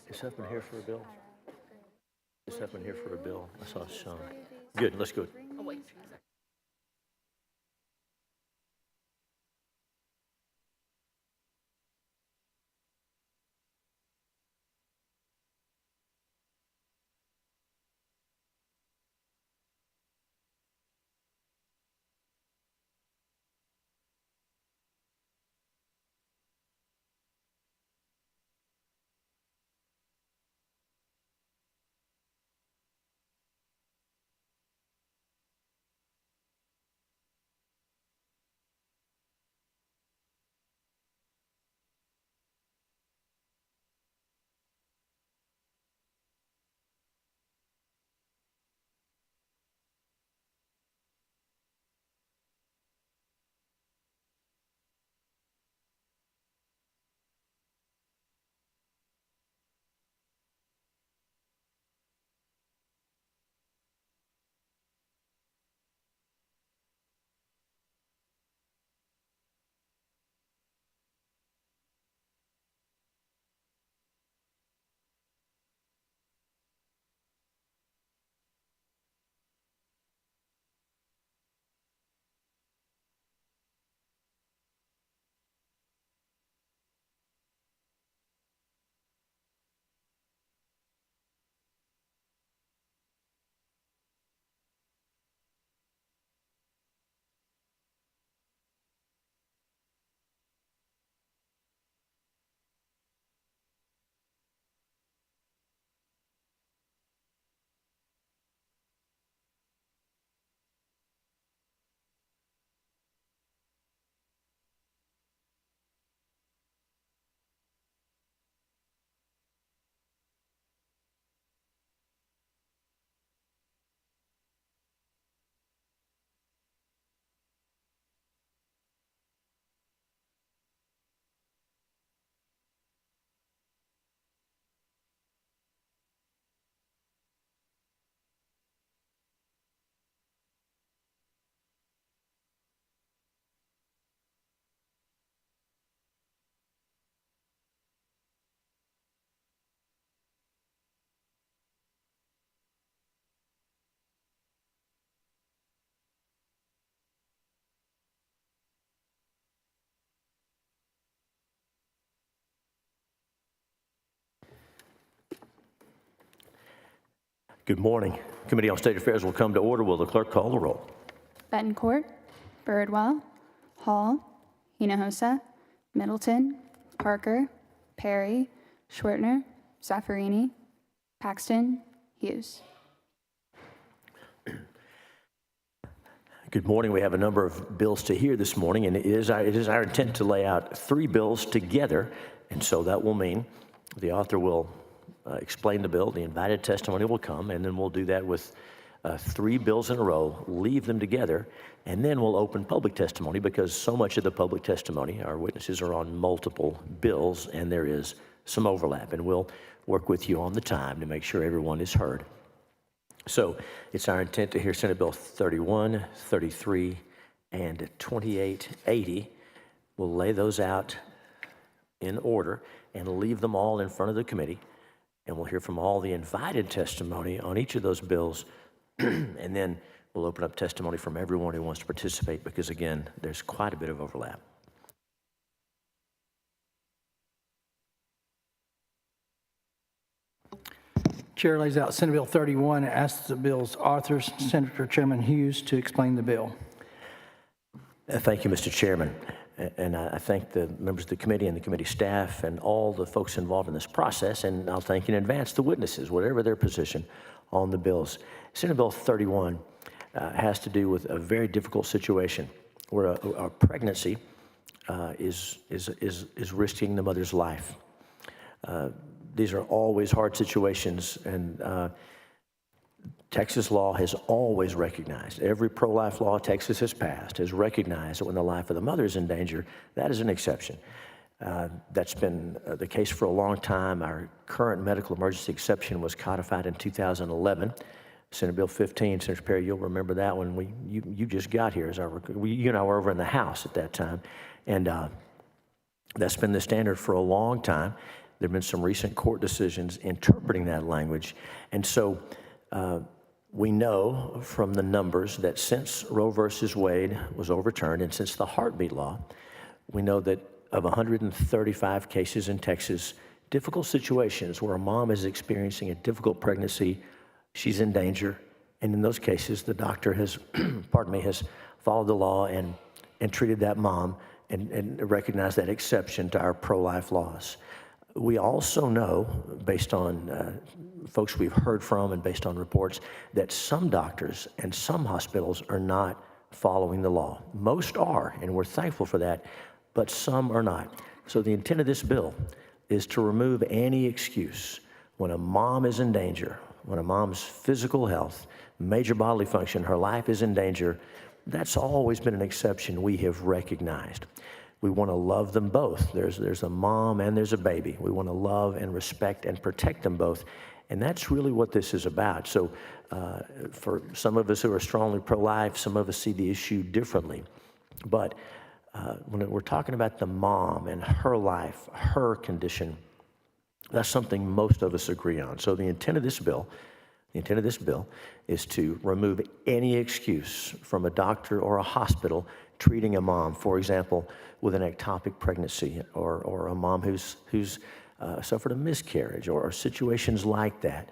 Is Huffman here for a bill? Is Huffman here for a bill? I saw Sean. Good, let's go. Oh, wait. Good morning. Committee on State Affairs will come to order. Will the clerk call the roll? Betancourt, Birdwell, Hall, Hinojosa, Middleton, Parker, Perry, Schwertner, Zaffarini, Paxton, Hughes. Good morning. We have a number of bills to hear this morning, and it is our intent to lay out 3 bills together, and so that will mean the author will explain the bill, the invited testimony will come, and then we'll do that with 3 bills in a row, leave them together, and then we'll open public testimony because so much of the public testimony, our witnesses are on multiple bills, and there is some overlap, and we'll work with you on the time to make sure everyone is heard. So it's our intent to hear Senate Bill 31, 33, and 2880. We'll lay those out in order and leave them all in front of the committee, and we'll hear from all the invited testimony on each of those bills, and then we'll open up testimony from everyone who wants to participate because, again, there's quite a bit of overlap. Chair lays out Senate Bill 31 and asks the bill's authors, Senator Chairman Hughes, to explain the bill. Thank you, Mr. Chairman. And I thank the members of the committee and the committee staff and all the folks involved in this process, and I'll thank in advance the witnesses, whatever their position on the bills. Senate Bill 31 has to do with a very difficult situation where a pregnancy is risking the mother's life. These are always hard situations, and Texas law has always recognized, every pro-life law Texas has passed has recognized that when the life of the mother is in danger, that is an exception. That's been the case for a long time. Our current medical emergency exception was codified in 2011. Senate Bill 15, Senator Perry, you'll remember that one. You just got here. You and I were over in the House at that time. And That's been the standard for a long time. There have been some recent court decisions interpreting that language. And so we know from the numbers that since Roe versus Wade was overturned and since the heartbeat law, we know that of 135 cases in Texas, difficult situations where a mom is experiencing a difficult pregnancy, she's in danger, and in those cases, the doctor has, has followed the law and treated that mom and recognized that exception to our pro-life laws. We also know, based on folks we've heard from and based on reports, that some doctors and some hospitals are not following the law. Most are, and we're thankful for that, but some are not. So the intent of this bill is to remove any excuse when a mom is in danger, when a mom's physical health, major bodily function, her life is in danger. That's always been an exception we have recognized. We want to love them both. There's a mom and there's a baby. We want to love and respect and protect them both. And that's really what this is about. So for some of us who are strongly pro-life, some of us see the issue differently. But when we're talking about the mom and her life, her condition, that's something most of us agree on. So the intent of this bill is to remove any excuse from a doctor or a hospital treating a mom, for example, with an ectopic pregnancy or a mom who's suffered a miscarriage or situations like that,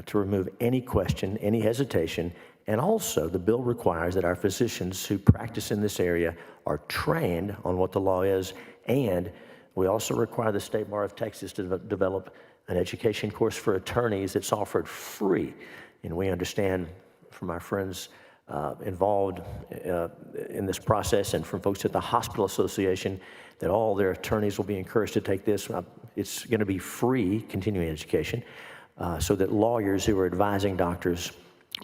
to remove any question, any hesitation. And also, the bill requires that our physicians who practice in this area are trained on what the law is, and we also require the State Bar of Texas to develop an education course for attorneys that's offered free. And we understand from our friends involved in this process and from folks at the Hospital Association that all their attorneys will be encouraged to take this. It's going to be free continuing education so that lawyers who are advising doctors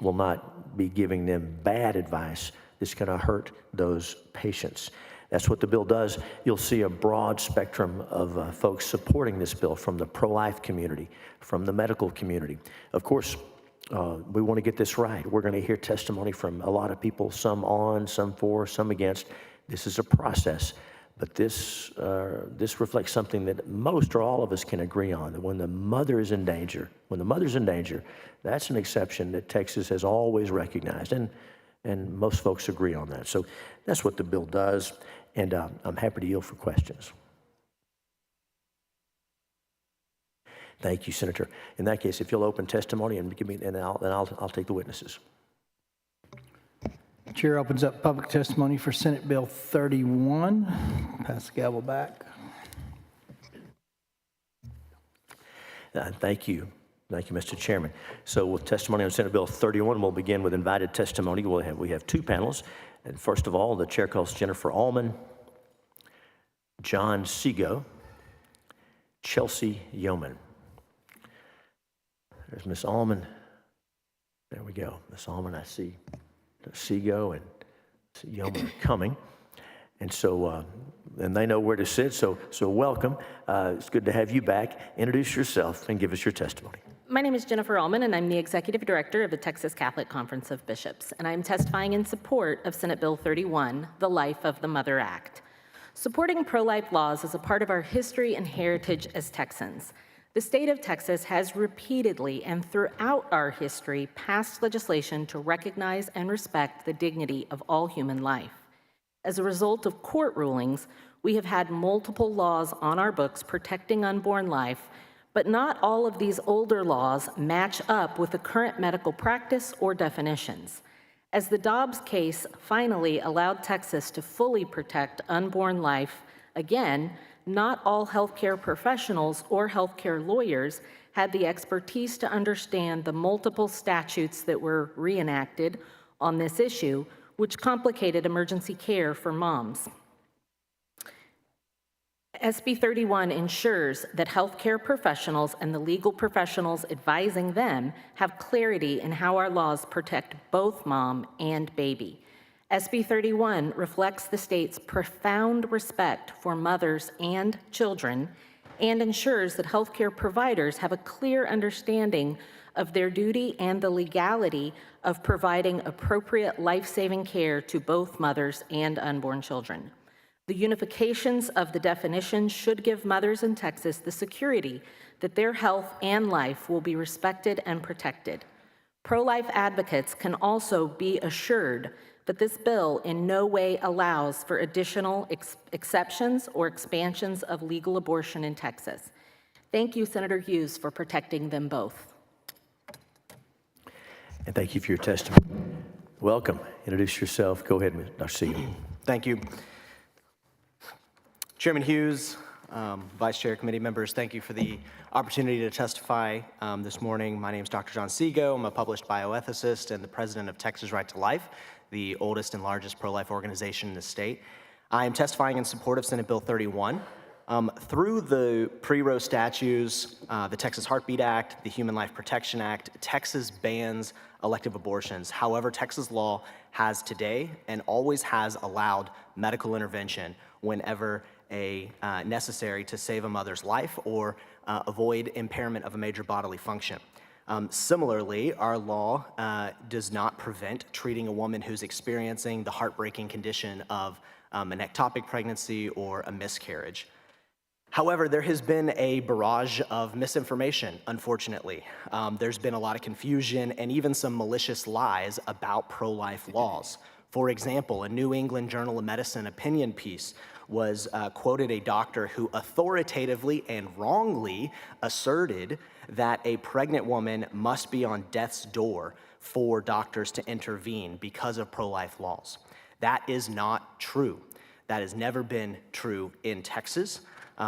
will not be giving them bad advice that's going to hurt those patients. That's what the bill does. You'll see a broad spectrum of folks supporting this bill from the pro-life community, from the medical community. Of course, we want to get this right. We're going to hear testimony from a lot of people, some on, some for, some against. This is a process, but this reflects something that most or all of us can agree on, that when the mother is in danger, that's an exception that Texas has always recognized, and most folks agree on that. So that's what the bill does, and I'm happy to yield for questions. Thank you, Senator. In that case, if you'll open testimony and give me, and I'll take the witnesses. Chair opens up public testimony for Senate Bill 31. Pass the gavel back. Thank you. Thank you, Mr. Chairman. So with testimony on Senate Bill 31, we'll begin with invited testimony. We have two panels. And first of all, the chair calls Jennifer Allman, John Seago, Chelsea Yeoman. There's Miss Allman. There we go. Miss Allman, I see Seago and Yeoman coming. And so, and they know where to sit, so welcome. It's good to have you back. Introduce yourself and give us your testimony. My name is Jennifer Allman, and I'm the Executive Director of the Texas Catholic Conference of Bishops, and I'm testifying in support of Senate Bill 31, the Life of the Mother Act. Supporting pro-life laws is a part of our history and heritage as Texans. The state of Texas has repeatedly and throughout our history passed legislation to recognize and respect the dignity of all human life. As a result of court rulings, we have had multiple laws on our books protecting unborn life, but not all of these older laws match up with the current medical practice or definitions. As the Dobbs case finally allowed Texas to fully protect unborn life, again, not all healthcare professionals or healthcare lawyers had the expertise to understand the multiple statutes that were reenacted on this issue, which complicated emergency care for moms. SB 31 ensures that healthcare professionals and the legal professionals advising them have clarity in how our laws protect both mom and baby. SB 31 reflects the state's profound respect for mothers and children and ensures that healthcare providers have a clear understanding of their duty and the legality of providing appropriate life-saving care to both mothers and unborn children. The unifications of the definition should give mothers in Texas the security that their health and life will be respected and protected. Pro-life advocates can also be assured that this bill in no way allows for additional exceptions or expansions of legal abortion in Texas. Thank you, Senator Hughes, for protecting them both. And thank you for your testimony. Welcome. Introduce yourself. Go ahead, Dr. Siegel. Thank you. Chairman Hughes, Vice Chair, committee members, thank you for the opportunity to testify this morning. My name is Dr. John Siegel. I'm a published bioethicist and the president of Texas Right to Life, the oldest and largest pro-life organization in the state. I am testifying in support of Senate Bill 31. Through the pre-Roe statutes, the Texas Heartbeat Act, the Human Life Protection Act, Texas bans elective abortions. However, Texas law has today and always has allowed medical intervention whenever necessary to save a mother's life or avoid impairment of a major bodily function. Similarly, our law does not prevent treating a woman who's experiencing the heartbreaking condition of an ectopic pregnancy or a miscarriage. However, there has been a barrage of misinformation, unfortunately. There's been a lot of confusion and even some malicious lies about pro-life laws. For example, a New England Journal of Medicine opinion piece was quoted a doctor who authoritatively and wrongly asserted that a pregnant woman must be on death's door for doctors to intervene because of pro-life laws. That is not true. That has never been true in Texas.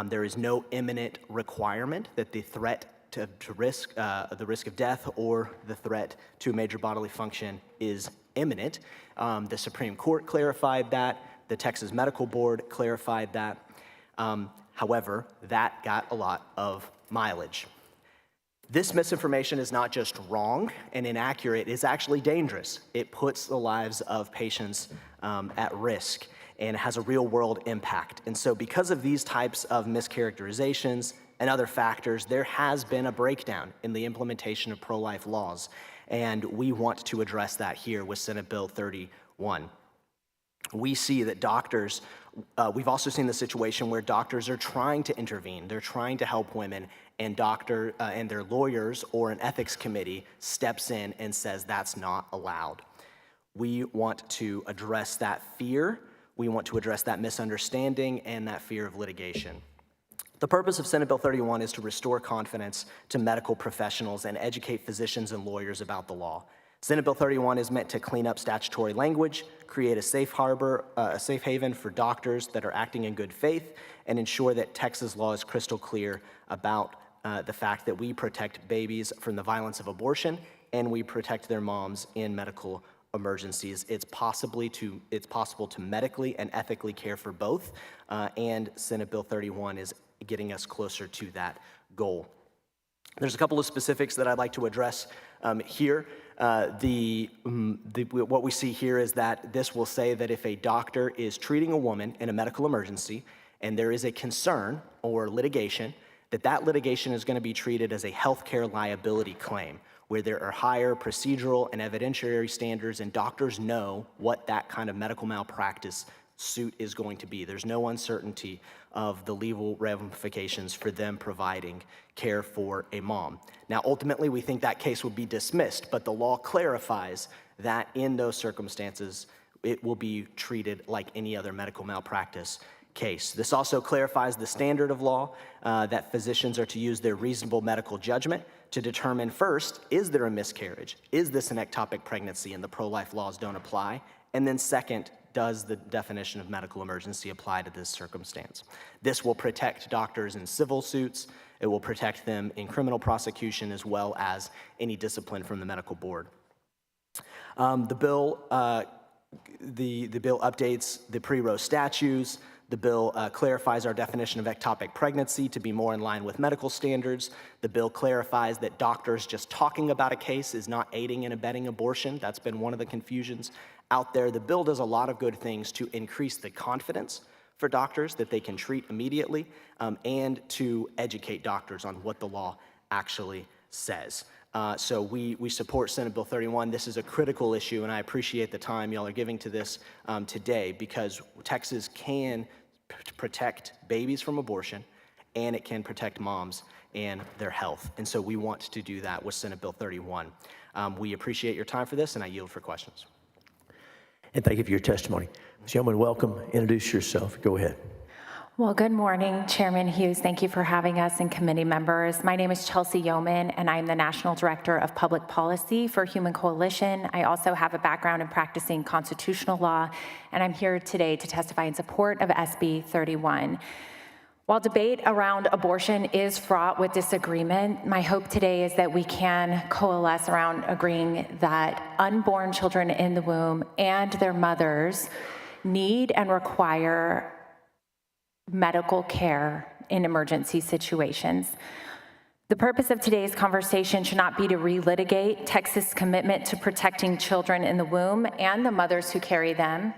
There is no imminent requirement that the threat to risk, the risk of death or the threat to a major bodily function is imminent. The Supreme Court clarified that. The Texas Medical Board clarified that. However, that got a lot of mileage. This misinformation is not just wrong and inaccurate, it's actually dangerous. It puts the lives of patients at risk and has a real-world impact. And so because of these types of mischaracterizations and other factors, there has been a breakdown in the implementation of pro-life laws, and we want to address that here with Senate Bill 31. We see that doctors, we've also seen the situation where doctors are trying to intervene, they're trying to help women, and their lawyers or an ethics committee steps in and says that's not allowed. We want to address that fear. We want to address that misunderstanding and that fear of litigation. The purpose of Senate Bill 31 is to restore confidence to medical professionals and educate physicians and lawyers about the law. Senate Bill 31 is meant to clean up statutory language, create a safe harbor, a safe haven for doctors that are acting in good faith, and ensure that Texas law is crystal clear about the fact that we protect babies from the violence of abortion and we protect their moms in medical emergencies. It's possible to medically and ethically care for both, and Senate Bill 31 is getting us closer to that goal. There's a couple of specifics that I'd like to address here. What we see here is that this will say that if a doctor is treating a woman in a medical emergency and there is a concern or litigation, that litigation is going to be treated as a healthcare liability claim, where there are higher procedural and evidentiary standards, and doctors know what that kind of medical malpractice suit is going to be. There's no uncertainty of the legal ramifications for them providing care for a mom. Now, ultimately, we think that case would be dismissed, but the law clarifies that in those circumstances, it will be treated like any other medical malpractice case. This also clarifies the standard of law that physicians are to use their reasonable medical judgment to determine first, is there a miscarriage? Is this an ectopic pregnancy and the pro-life laws don't apply? And then second, does the definition of medical emergency apply to this circumstance? This will protect doctors in civil suits. It will protect them in criminal prosecution as well as any discipline from the medical board. The bill updates the pre-Roe statutes. The bill clarifies our definition of ectopic pregnancy to be more in line with medical standards. The bill clarifies that doctors just talking about a case is not aiding and abetting abortion. That's been one of the confusions out there. The bill does a lot of good things to increase the confidence for doctors that they can treat immediately and to educate doctors on what the law actually says. So we support Senate Bill 31. This is a critical issue, and I appreciate the time y'all are giving to this today, because Texas can protect babies from abortion, and it can protect moms and their health. And so we want to do that with Senate Bill 31. We appreciate your time for this, and I yield for questions. And thank you for your testimony. Ms. Yeoman, welcome. Introduce yourself. Go ahead. Well, good morning, Chairman Hughes. Thank you for having us and committee members. My name is Chelsea Yeoman, and I'm the National Director of Public Policy for Human Coalition. I also have a background in practicing constitutional law, and I'm here today to testify in support of SB 31. While debate around abortion is fraught with disagreement, my hope today is that we can coalesce around agreeing that unborn children in the womb and their mothers need and require medical care in emergency situations. The purpose of today's conversation should not be to relitigate Texas' commitment to protecting children in the womb and the mothers who carry them,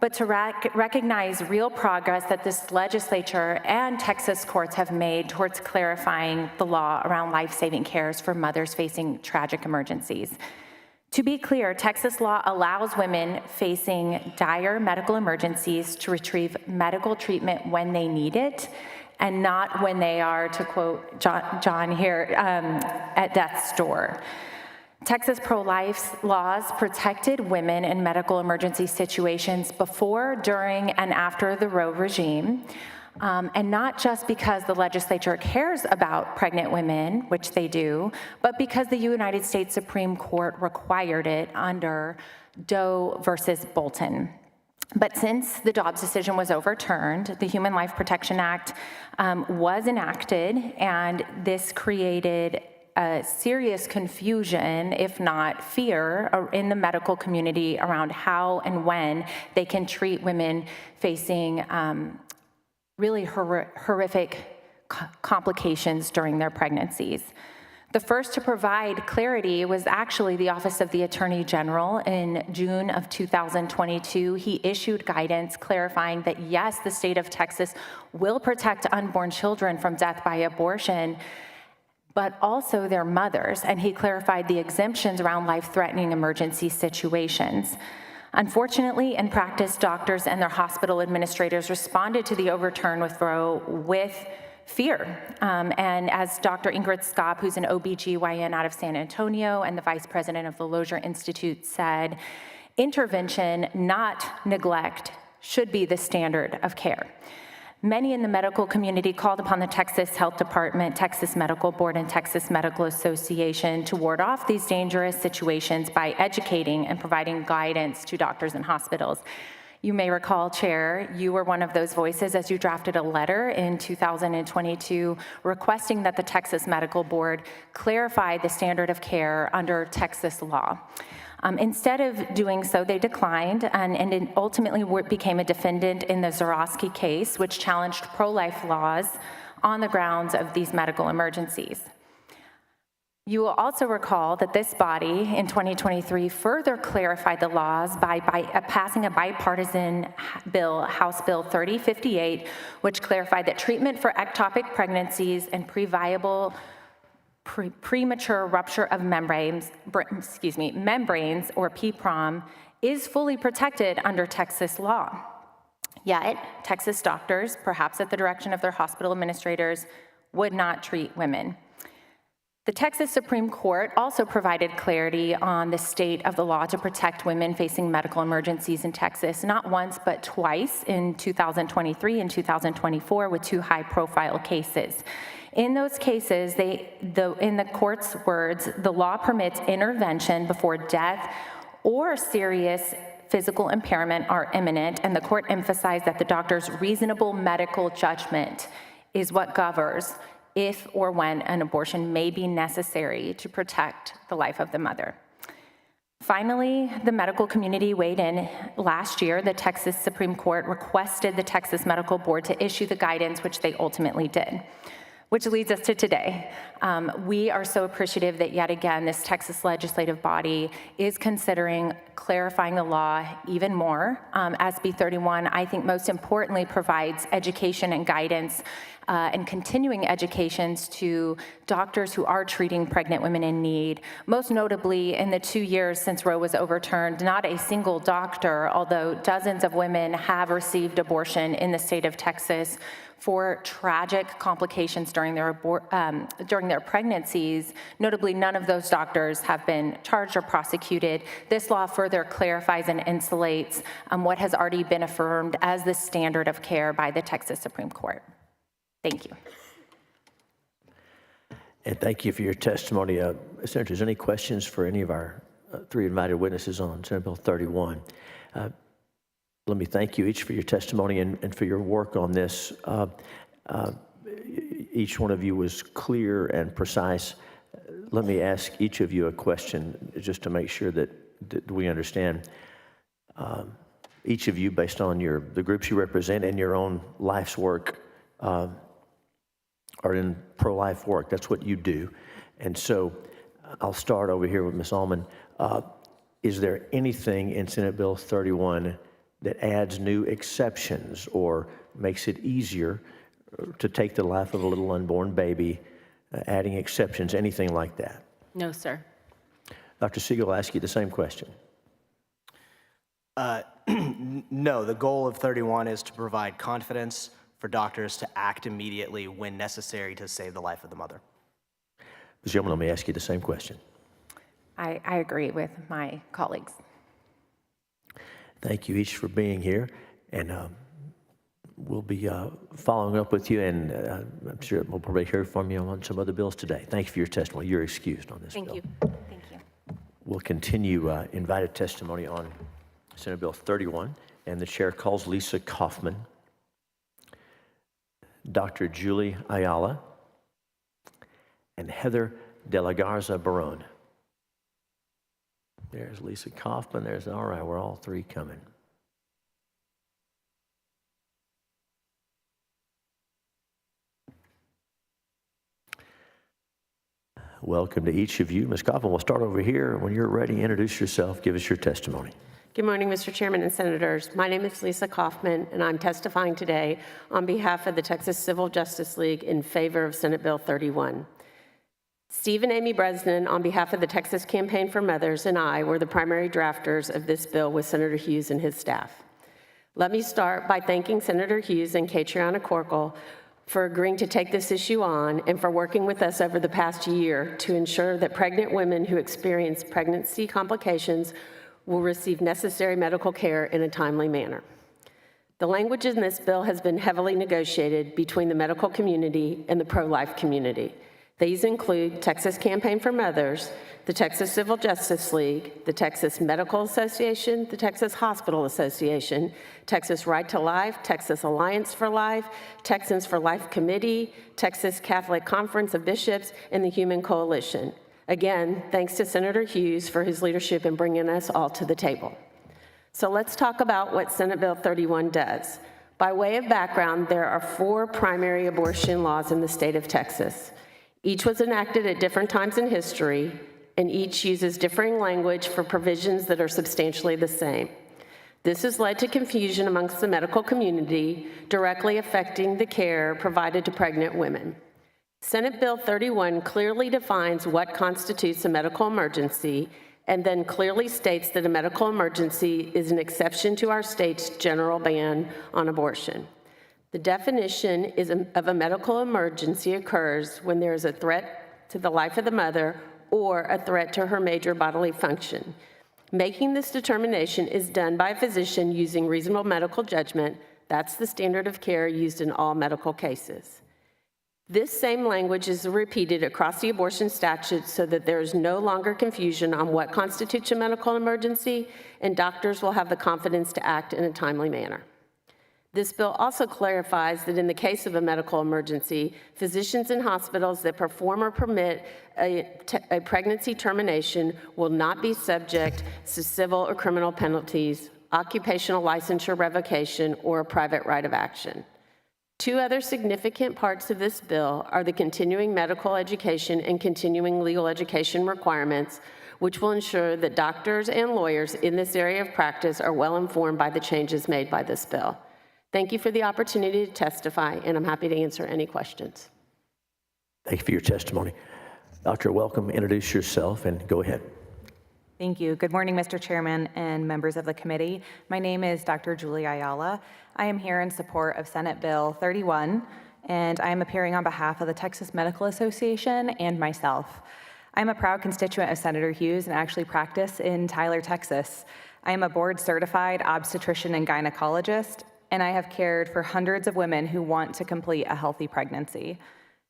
but to recognize real progress that this legislature and Texas courts have made towards clarifying the law around life-saving cares for mothers facing tragic emergencies. To be clear, Texas law allows women facing dire medical emergencies to retrieve medical treatment when they need it, and not when they are, to quote John here, at death's door. Texas pro-life laws protected women in medical emergency situations before, during, and after the Roe regime, and not just because the legislature cares about pregnant women, which they do, but because the United States Supreme Court required it under Doe versus Bolton. But since the Dobbs decision was overturned, the Human Life Protection Act was enacted, and this created a serious confusion, if not fear, in the medical community around how and when they can treat women facing really horrific complications during their pregnancies. The first to provide clarity was actually the Office of the Attorney General in June of 2022. He issued guidance clarifying that yes, the state of Texas will protect unborn children from death by abortion, but also their mothers, and he clarified the exemptions around life-threatening emergency situations. Unfortunately, in practice, doctors and their hospital administrators responded to the overturn with Roe with fear. And as Dr. Ingrid Skopp, who's an OBGYN out of San Antonio and the vice president of the Lozier Institute, said, intervention, not neglect, should be the standard of care. Many in the medical community called upon the Texas Health Department, Texas Medical Board, and Texas Medical Association to ward off these dangerous situations by educating and providing guidance to doctors and hospitals. You may recall, Chair, you were one of those voices as you drafted a letter in 2022 requesting that the Texas Medical Board clarify the standard of care under Texas law. Instead of doing so, they declined and it ultimately became a defendant in the Zorowski case, which challenged pro-life laws on the grounds of these medical emergencies. You will also recall that this body in 2023 further clarified the laws by passing a bipartisan bill, House Bill 3058, which clarified that treatment for ectopic pregnancies and premature rupture of membranes, or PPROM, is fully protected under Texas law. Yet, Texas doctors, perhaps at the direction of their hospital administrators, would not treat women. The Texas Supreme Court also provided clarity on the state of the law to protect women facing medical emergencies in Texas, not once but twice in 2023 and 2024 with two high-profile cases. In those cases, in the court's words, the law permits intervention before death or serious physical impairment are imminent, and the court emphasized that the doctor's reasonable medical judgment is what governs if or when an abortion may be necessary to protect the life of the mother. Finally, the medical community weighed in last year. The Texas Supreme Court requested the Texas Medical Board to issue the guidance, which they ultimately did. Which leads us to today. We are so appreciative that yet again, this Texas legislative body is considering clarifying the law even more. SB 31, I think most importantly, provides education and guidance and continuing educations to doctors who are treating pregnant women in need. Most notably, in the 2 years since Roe was overturned, not a single doctor, although dozens of women have received abortion in the state of Texas for tragic complications during their pregnancies. Notably, none of those doctors have been charged or prosecuted. This law further clarifies and insulates what has already been affirmed as the standard of care by the Texas Supreme Court. Thank you. And thank you for your testimony. Senators, any questions for any of our three invited witnesses on Senate Bill 31? Let me thank you each for your testimony and for your work on this. Each one of you was clear and precise. Let me ask each of you a question just to make sure that we understand. Each of you, based on the groups you represent and your own life's work, are in pro-life work. That's what you do. And so I'll start over here with Ms. Allman. Is there anything in Senate Bill 31 that adds new exceptions or makes it easier to take the life of a little unborn baby, adding exceptions, anything like that? No, sir. Dr. Siegel, I'll ask you the same question. No, the goal of 31 is to provide confidence for doctors to act immediately when necessary to save the life of the mother. Ms. Yeoman, let me ask you the same question. I agree with my colleagues. Thank you each for being here, and we'll be following up with you, and I'm sure we'll probably hear from you on some other bills today. Thank you for your testimony. You're excused on this bill. Thank you. Thank you. We'll continue invited testimony on Senate Bill 31, and the chair calls Lisa Kaufman, Dr. Julie Ayala, and Heather De La Garza Barone. There's Lisa Kaufman. All right, we're all three coming. Welcome to each of you. Ms. Kaufman, we'll start over here. When you're ready, introduce yourself. Give us your testimony. Good morning, Mr. Chairman and Senators. My name is Lisa Kaufman, and I'm testifying today on behalf of the Texas Civil Justice League in favor of Senate Bill 31. Steve and Amy Bresnan, on behalf of the Texas Campaign for Mothers, and I were the primary drafters of this bill with Senator Hughes and his staff. Let me start by thanking Senator Hughes and Catriona Corkle for agreeing to take this issue on and for working with us over the past year to ensure that pregnant women who experience pregnancy complications will receive necessary medical care in a timely manner. The language in this bill has been heavily negotiated between the medical community and the pro-life community. These include Texas Campaign for Mothers, the Texas Civil Justice League, the Texas Medical Association, the Texas Hospital Association, Texas Right to Life, Texas Alliance for Life, Texans for Life Committee, Texas Catholic Conference of Bishops, and the Human Coalition. Again, thanks to Senator Hughes for his leadership in bringing us all to the table. So let's talk about what Senate Bill 31 does. By way of background, there are 4 primary abortion laws in the state of Texas. Each was enacted at different times in history, and each uses differing language for provisions that are substantially the same. This has led to confusion amongst the medical community, directly affecting the care provided to pregnant women. Senate Bill 31 clearly defines what constitutes a medical emergency and then clearly states that a medical emergency is an exception to our state's general ban on abortion. The definition of a medical emergency occurs when there is a threat to the life of the mother or a threat to her major bodily function. Making this determination is done by a physician using reasonable medical judgment. That's the standard of care used in all medical cases. This same language is repeated across the abortion statute so that there is no longer confusion on what constitutes a medical emergency, and doctors will have the confidence to act in a timely manner. This bill also clarifies that in the case of a medical emergency, physicians in hospitals that perform or permit a pregnancy termination will not be subject to civil or criminal penalties, occupational licensure revocation, or a private right of action. 2 other significant parts of this bill are the continuing medical education and continuing legal education requirements, which will ensure that doctors and lawyers in this area of practice are well informed by the changes made by this bill. Thank you for the opportunity to testify, and I'm happy to answer any questions. Thank you for your testimony. Doctor, welcome. Introduce yourself and go ahead. Thank you. Good morning, Mr. Chairman and members of the committee. My name is Dr. Julie Ayala. I am here in support of Senate Bill 31, and I am appearing on behalf of the Texas Medical Association and myself. I'm a proud constituent of Senator Hughes and actually practice in Tyler, Texas. I am a board-certified obstetrician and gynecologist, and I have cared for hundreds of women who want to complete a healthy pregnancy.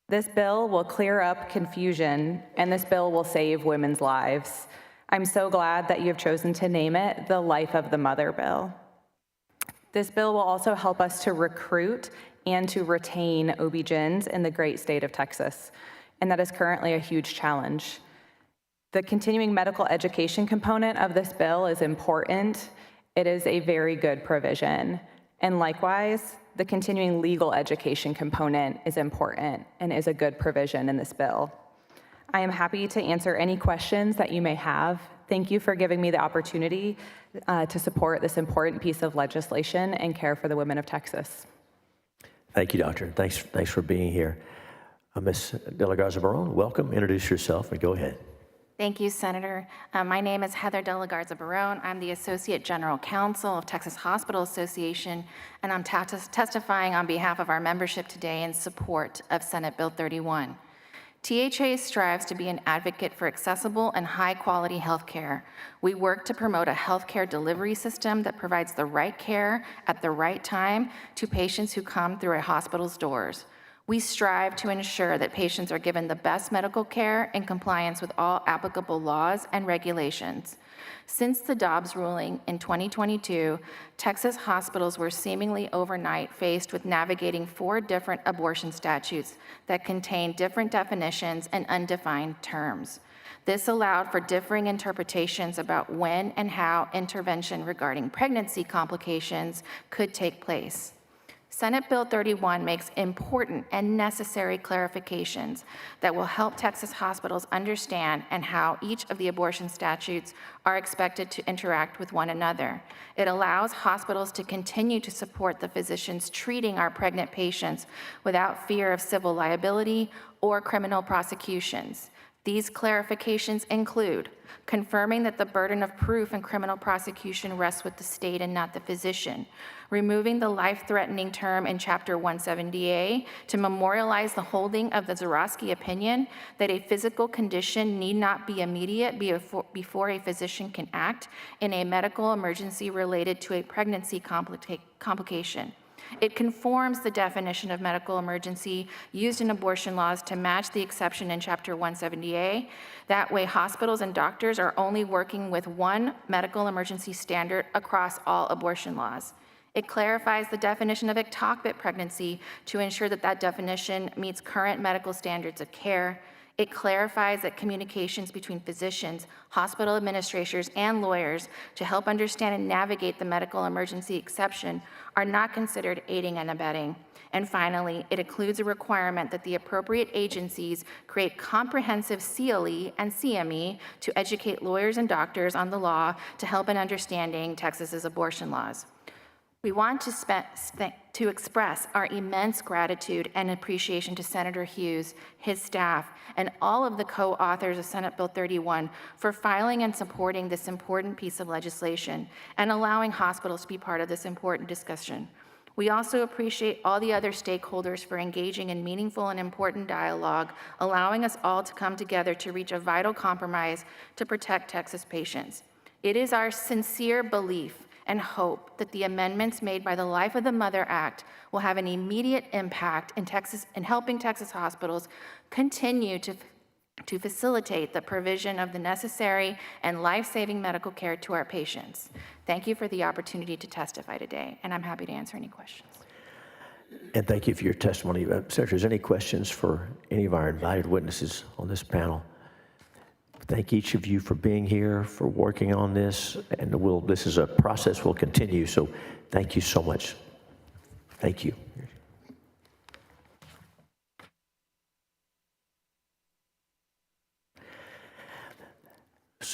This bill will clear up confusion, and this bill will save women's lives. I'm so glad that you have chosen to name it the Life of the Mother Bill. This bill will also help us to recruit and to retain OB-GYNs in the great state of Texas, and that is currently a huge challenge. The continuing medical education component of this bill is important. It is a very good provision. And likewise, the continuing legal education component is important and is a good provision in this bill. I am happy to answer any questions that you may have. Thank you for giving me the opportunity to support this important piece of legislation and care for the women of Texas. Thank you, Doctor. Thanks for being here. Ms. De La Garza-Barron, welcome. Introduce yourself and go ahead. Thank you, Senator. My name is Heather De La Garza-Barron. I'm the Associate General Counsel of Texas Hospital Association, and I'm testifying on behalf of our membership today in support of Senate Bill 31. THA strives to be an advocate for accessible and high-quality health care. We work to promote a health care delivery system that provides the right care at the right time to patients who come through a hospital's doors. We strive to ensure that patients are given the best medical care in compliance with all applicable laws and regulations. Since the Dobbs ruling in 2022, Texas hospitals were seemingly overnight faced with navigating 4 different abortion statutes that contain different definitions and undefined terms. This allowed for differing interpretations about when and how intervention regarding pregnancy complications could take place. Senate Bill 31 makes important and necessary clarifications that will help Texas hospitals understand and how each of the abortion statutes are expected to interact with one another. It allows hospitals to continue to support the physicians treating our pregnant patients without fear of civil liability or criminal prosecutions. These clarifications include confirming that the burden of proof in criminal prosecution rests with the state and not the physician, removing the life-threatening term in Chapter 170A to memorialize the holding of the Zarowski opinion that a physical condition need not be immediate before a physician can act in a medical emergency related to a pregnancy complication. It conforms the definition of medical emergency used in abortion laws to match the exception in Chapter 170A. That way, hospitals and doctors are only working with one medical emergency standard across all abortion laws. It clarifies the definition of ectopic pregnancy to ensure that that definition meets current medical standards of care. It clarifies that communications between physicians, hospital administrators, and lawyers to help understand and navigate the medical emergency exception are not considered aiding and abetting. And finally, it includes a requirement that the appropriate agencies create comprehensive CLE and CME to educate lawyers and doctors on the law to help in understanding Texas's abortion laws. We want to express our immense gratitude and appreciation to Senator Hughes, his staff, and all of the co-authors of Senate Bill 31 for filing and supporting this important piece of legislation and allowing hospitals to be part of this important discussion. We also appreciate all the other stakeholders for engaging in meaningful and important dialogue, allowing us all to come together to reach a vital compromise to protect Texas patients. It is our sincere belief and hope that the amendments made by the Life of the Mother Act will have an immediate impact in helping Texas hospitals continue to facilitate the provision of the necessary and life-saving medical care to our patients. Thank you for the opportunity to testify today, and I'm happy to answer any questions. And thank you for your testimony. Senator, is there any questions for any of our invited witnesses on this panel? Thank each of you for being here, for working on this, and this is a process will continue, so thank you so much. Thank you.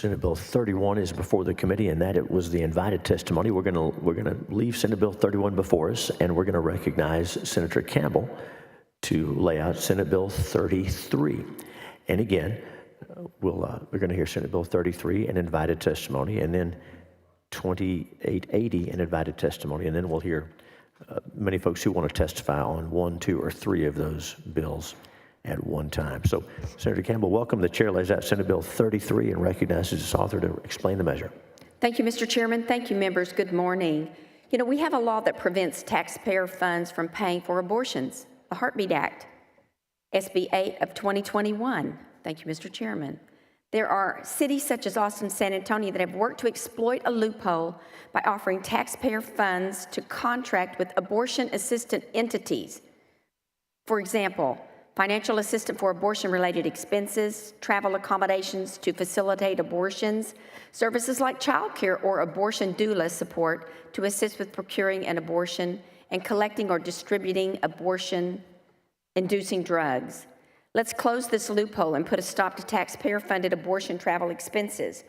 Senate Bill 31 is before the committee, and that it was the invited testimony. We're gonna leave Senate Bill 31 before us, and we're gonna recognize Senator Campbell to lay out Senate Bill 33. And again, we're gonna hear Senate Bill 33 and invited testimony, and then 2880 and invited testimony, and then we'll hear many folks who want to testify on 1, 2, or 3 of those bills at one time. So, Senator Campbell, welcome. The chair lays out Senate Bill 33 and recognizes its author to explain the measure. Thank you, Mr. Chairman. Thank you, members. Good morning. You know, we have a law that prevents taxpayer funds from paying for abortions, the Heartbeat Act, SB 8 of 2021. Thank you, Mr. Chairman. There are cities such as Austin and San Antonio that have worked to exploit a loophole by offering taxpayer funds to contract with abortion assistant entities. For example, financial assistance for abortion-related expenses, travel accommodations to facilitate abortions, services like childcare or abortion doula support to assist with procuring an abortion, and collecting or distributing abortion-inducing drugs. Let's close this loophole and put a stop to taxpayer-funded abortion travel expenses.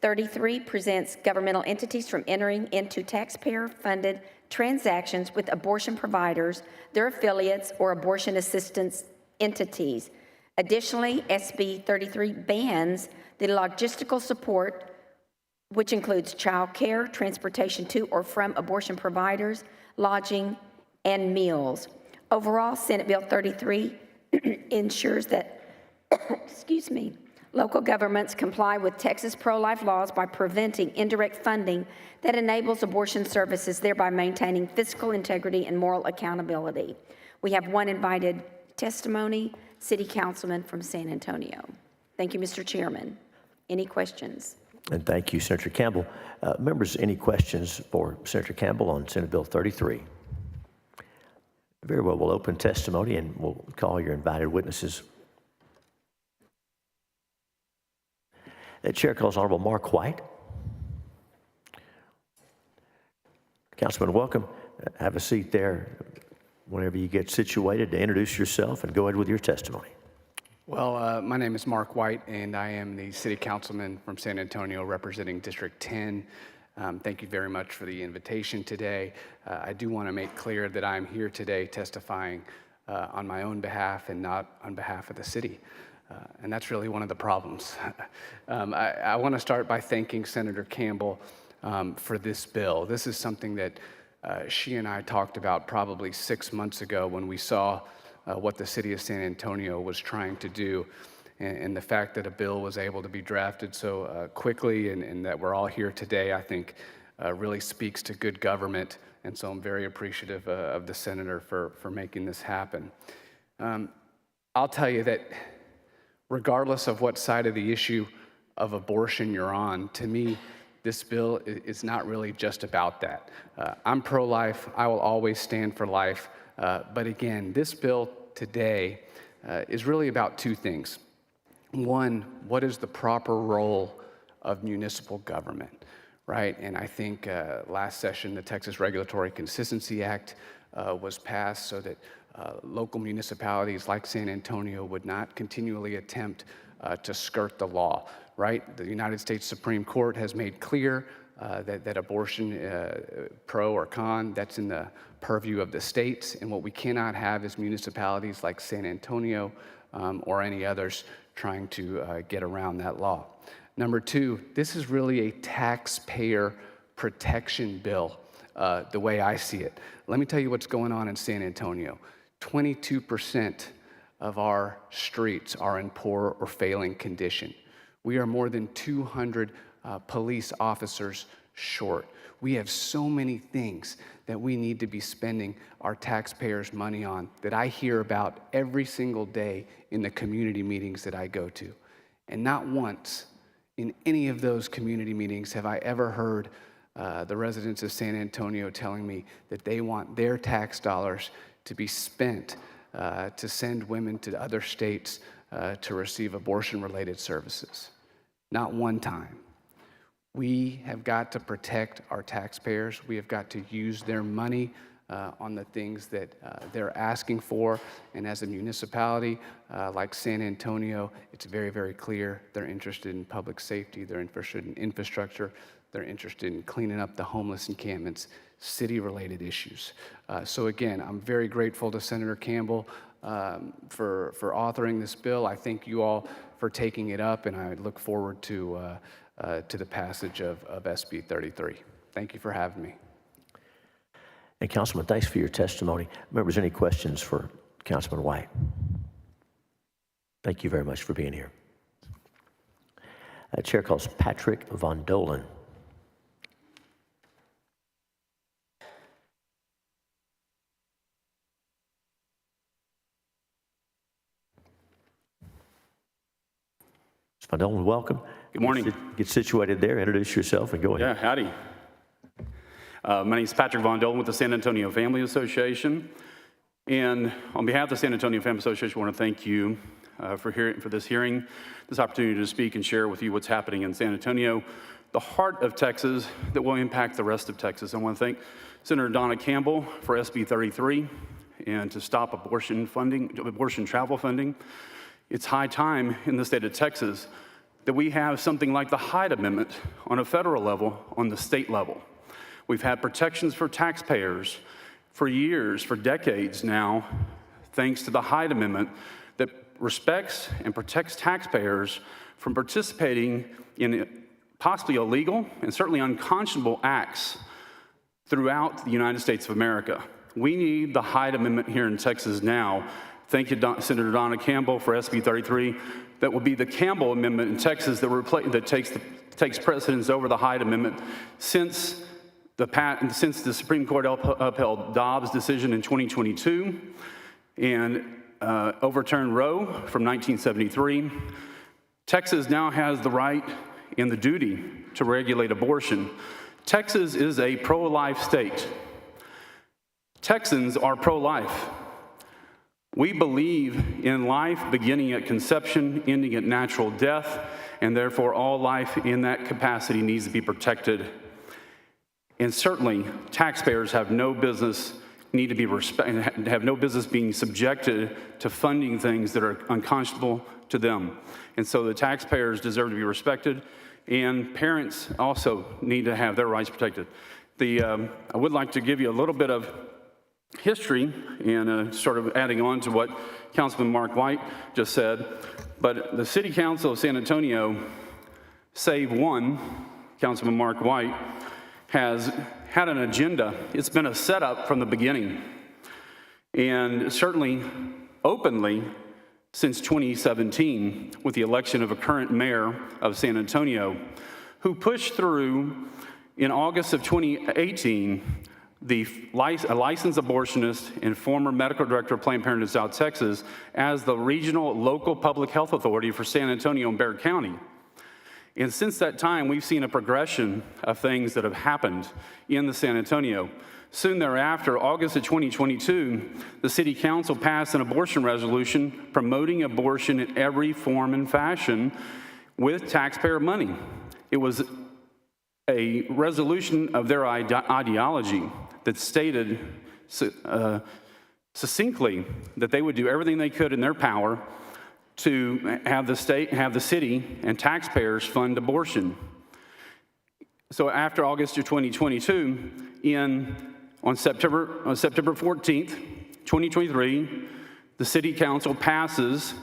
33 prevents governmental entities from entering into taxpayer-funded transactions with abortion providers, their affiliates, or abortion assistance entities. Additionally, SB 33 bans the logistical support, which includes child care, transportation to or from abortion providers, lodging, and meals. Overall, Senate Bill 33 ensures that, local governments comply with Texas pro-life laws by preventing indirect funding that enables abortion services, thereby maintaining fiscal integrity and moral accountability. We have one invited testimony, City Councilman from San Antonio. Thank you, Mr. Chairman. Any questions? And thank you, Senator Campbell. Members, any questions for Senator Campbell on Senate Bill 33? Very well, we'll open testimony and we'll call your invited witnesses. The chair calls Honorable Mark White. Councilman, welcome. Have a seat there whenever you get situated to introduce yourself and go ahead with your testimony. Well, my name is Mark White, and I am the City Councilman from San Antonio representing District 10. Thank you very much for the invitation today. I do want to make clear that I'm here today testifying on my own behalf and not on behalf of the city. And that's really one of the problems. I want to start by thanking Senator Campbell for this bill. This is something that she and I talked about probably 6 months ago when we saw what the city of San Antonio was trying to do. And the fact that a bill was able to be drafted so quickly and that we're all here today, I think really speaks to good government. And so I'm very appreciative of the senator for making this happen. I'll tell you that regardless of what side of the issue of abortion you're on, to me, this bill is not really just about that. I'm pro-life. I will always stand for life. But again, this bill today is really about two things. One, what is the proper role of municipal government, right? And I think last session, the Texas Regulatory Consistency Act was passed so that local municipalities like San Antonio would not continually attempt to skirt the law, right? The United States Supreme Court has made clear that abortion, pro or con, that's in the purview of the states. And what we cannot have is municipalities like San Antonio or any others trying to get around that law. Number two, this is really a taxpayer protection bill, the way I see it. Let me tell you what's going on in San Antonio. 22% of our streets are in poor or failing condition. We are more than 200 police officers short. We have so many things that we need to be spending our taxpayers' money on that I hear about every single day in the community meetings that I go to. And not once in any of those community meetings have I ever heard the residents of San Antonio telling me that they want their tax dollars to be spent to send women to other states to receive abortion-related services. Not one time. We have got to protect our taxpayers. We have got to use their money on the things that they're asking for. And as a municipality like San Antonio, it's very, very clear they're interested in public safety, they're interested in infrastructure, they're interested in cleaning up the homeless encampments, city-related issues. So again, I'm very grateful to Senator Campbell for authoring this bill. I thank you all for taking it up, and I look forward to the passage of SB 33. Thank you for having me. And Councilman, thanks for your testimony. Members, any questions for Councilman White? Thank you very much for being here. Chair calls Patrick Von Dolan. Mr. Von Dolan, welcome. Good morning. Get situated there, introduce yourself, and go ahead. Yeah, howdy. My name is Patrick Von Dolan with the San Antonio Family Association. And on behalf of the San Antonio Family Association, I want to thank you for this hearing, this opportunity to speak and share with you what's happening in San Antonio, the heart of Texas that will impact the rest of Texas. I want to thank Senator Donna Campbell for SB 33 and to stop abortion travel funding. It's high time in the state of Texas that we have something like the Hyde Amendment on a federal level, on the state level. We've had protections for taxpayers for years, for decades now, thanks to the Hyde Amendment that respects and protects taxpayers from participating in possibly illegal and certainly unconscionable acts throughout the United States of America. We need the Hyde Amendment here in Texas now. Thank you, Senator Donna Campbell, for SB 33. That will be the Campbell Amendment in Texas that takes precedence over the Hyde Amendment since the Supreme Court upheld Dobbs' decision in 2022 and overturned Roe from 1973. Texas now has the right and the duty to regulate abortion. Texas is a pro-life state. Texans are pro-life. We believe in life beginning at conception, ending at natural death, and therefore all life in that capacity needs to be protected. And certainly, taxpayers have no business have no business being subjected to funding things that are unconscionable to them. And so the taxpayers deserve to be respected, and parents also need to have their rights protected. I would like to give you a little bit of history and sort of adding on to what Councilman Mark White just said. But the City Council of San Antonio, save one, Councilman Mark White, has had an agenda. It's been a setup from the beginning, and certainly openly since 2017 with the election of a current mayor of San Antonio, who pushed through in August of 2018 a licensed abortionist and former medical director of Planned Parenthood South Texas as the regional local public health authority for San Antonio and Bexar County. And since that time, we've seen a progression of things that have happened in the San Antonio. Soon thereafter, August of 2022, the City Council passed an abortion resolution promoting abortion in every form and fashion with taxpayer money. It was a resolution of their ideology that stated succinctly that they would do everything they could in their power to have the state, have the city, and taxpayers fund abortion. So after August of 2022, on September 14th, 2023, the City Council passes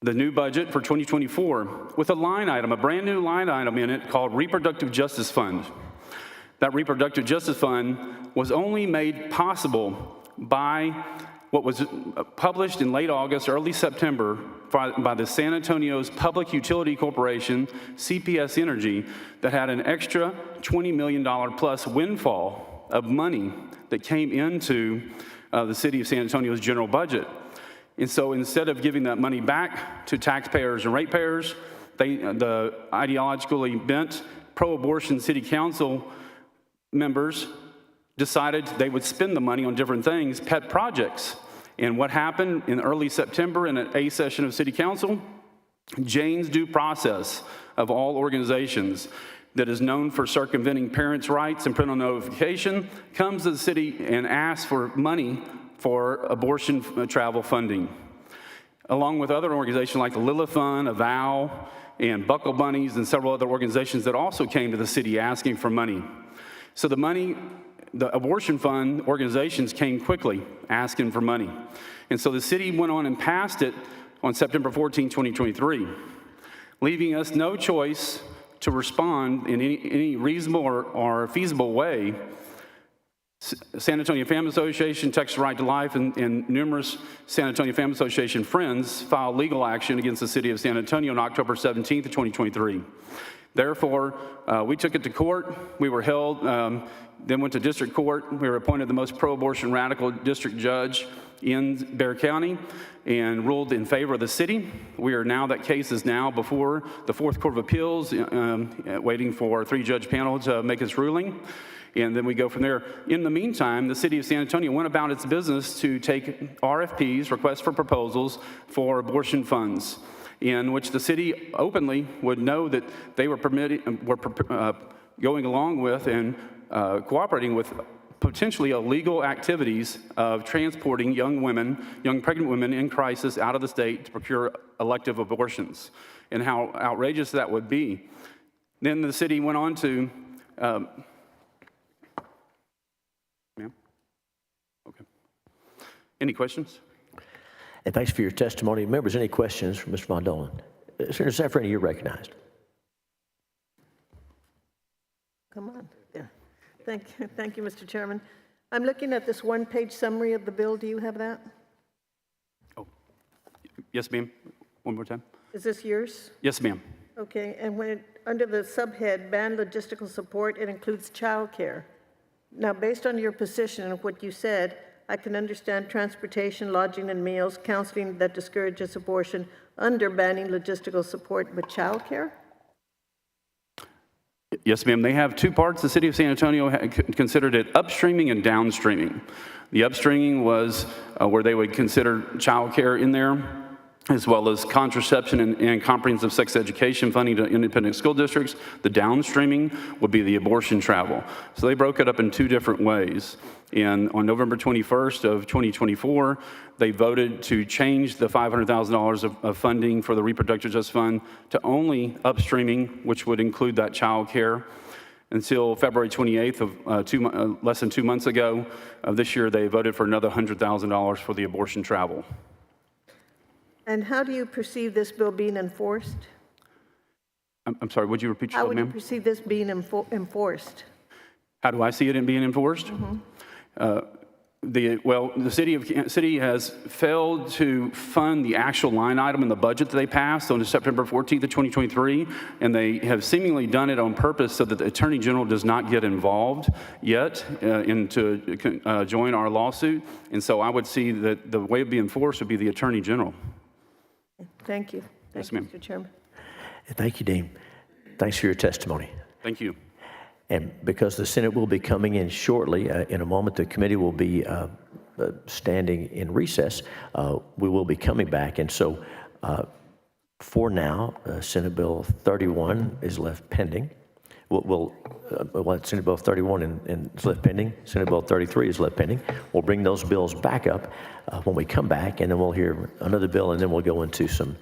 the new budget for 2024 with a line item, a brand new line item in it called Reproductive Justice Fund. That Reproductive Justice Fund was only made possible by what was published in late August, early September by the San Antonio's Public Utility Corporation, CPS Energy, that had an extra $20 million plus windfall of money that came into the city of San Antonio's general budget. And so instead of giving that money back to taxpayers and ratepayers, the ideologically bent pro-abortion city council members decided they would spend the money on different things, pet projects. And what happened in early September in an A session of City Council? Jane's due process of all organizations. that is known for circumventing parents' rights and parental notification comes to the city and asks for money for abortion travel funding, along with other organizations like the Lilith Fund, Avow, and Buckle Bunnies, and several other organizations that also came to the city asking for money. So the abortion fund organizations came quickly asking for money. And so the city went on and passed it on September 14, 2023, leaving us no choice to respond in any reasonable or feasible way. San Antonio Family Association, Texas Right to Life, and numerous San Antonio Family Association friends filed legal action against the city of San Antonio on October 17th, 2023. Therefore, we took it to court. We were held, then went to district court. We were appointed the most pro-abortion radical district judge in Bexar County and ruled in favor of the city. That case is now before the Fourth Court of Appeals, waiting for a 3-judge panel to make its ruling. And then we go from there. In the meantime, the city of San Antonio went about its business to take RFPs, requests for proposals, for abortion funds, in which the city openly would know that they were going along with and cooperating with potentially illegal activities of transporting young pregnant women in crisis out of the state to procure elective abortions, and how outrageous that would be. Then the city went on to, ma'am? Okay. Any questions? And thanks for your testimony. Members, any questions for Mr. Von Dolan? Senator Safferini, you're recognized. Come on. Yeah. Thank you, Mr. Chairman. I'm looking at this one-page summary of the bill. Do you have that? Oh, yes, ma'am. One more time. Is this yours? Yes, ma'am. Okay, and under the subhead, ban logistical support, it includes child care. Now, based on your position and what you said, I can understand transportation, lodging, and meals, counseling that discourages abortion under banning logistical support, but child care? Yes, ma'am. They have two parts. The city of San Antonio considered it upstreaming and downstreaming. The upstreaming was where they would consider child care in there, as well as contraception and comprehensive sex education funding to independent school districts. The downstreaming would be the abortion travel. So they broke it up in two different ways. And on November 21st of 2024, they voted to change the $500,000 of funding for the Reproductive Justice Fund to only upstreaming, which would include that child care. Until February 28th of less than 2 months ago of this year, they voted for another $100,000 for the abortion travel. And how do you perceive this bill being enforced? I'm sorry, would you repeat yourself, How would you ma'am? perceive this being enforced? How do I see it being enforced? Mm-hmm. The city has failed to fund the actual line item in the budget that they passed on September 14th of 2023, and they have seemingly done it on purpose so that the Attorney General does not get involved yet to join our lawsuit. And so I would see that the way it would be enforced would be the Attorney General. Thank you. Yes, ma'am. Mr. Chairman. Thank you, Dean. Thanks for your testimony. Thank you. And because the Senate will be coming in shortly, in a moment, the committee will be standing in recess. We will be coming back. And so for now, Senate Bill 31 is left pending. Senate Bill 31 is left pending. Senate Bill 33 is left pending. We'll bring those bills back up when we come back, and then we'll hear another bill, and then we'll go into some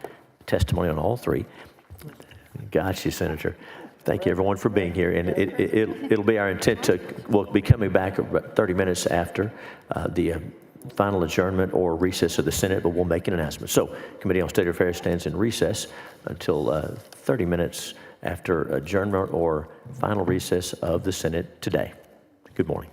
testimony on all three. Gotcha, Senator. Thank you, everyone, for being here. And it'll be our intent we'll be coming back about 30 minutes after the final adjournment or recess of the Senate, but we'll make an announcement. So, Committee on State Affairs stands in recess until 30 minutes after adjournment or final recess of the Senate today. Good morning.